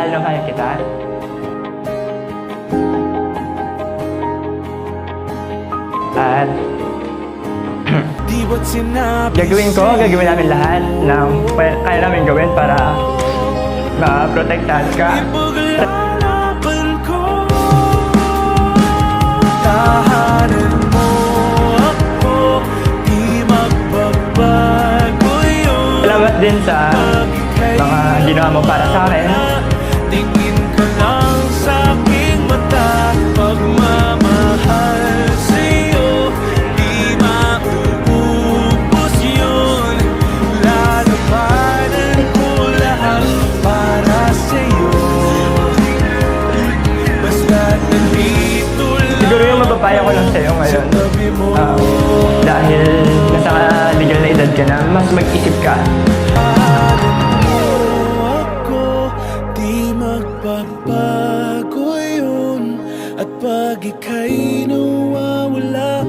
mahal na mahal kita. At gagawin namin lahat ng kaya namin gawin para maprotektahan ka. Tahanan mo ako, di magbabago yun. Salamat din sa mga ginawa mo para sa akin. Tingin ka lang sa aking mata, pagmamahal sa'yo, di mauubos yun. Lalabanan ko lahat para sa'yo, basta't nandito lang. Siguro yung mapapayo ko lang sa'yo ngayon, dahil nasa legal na edad ka na, mas mag-isip ka. Magbabago yun. At pag ika'y nawawala,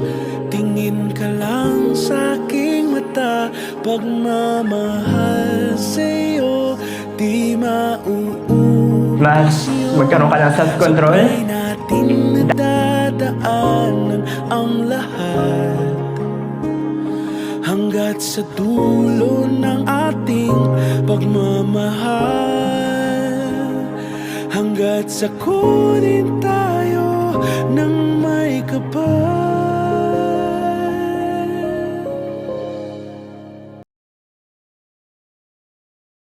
tingin ka lang sa aking mata, pagmamahal sa'yo, di mauubos. Mas magkaroon ka ng self-control. Sabay natin nadadaanan ang lahat, hanggat sa dulo ng ating pagmamahal. Hanggat sa kunin tayo ng may kapal.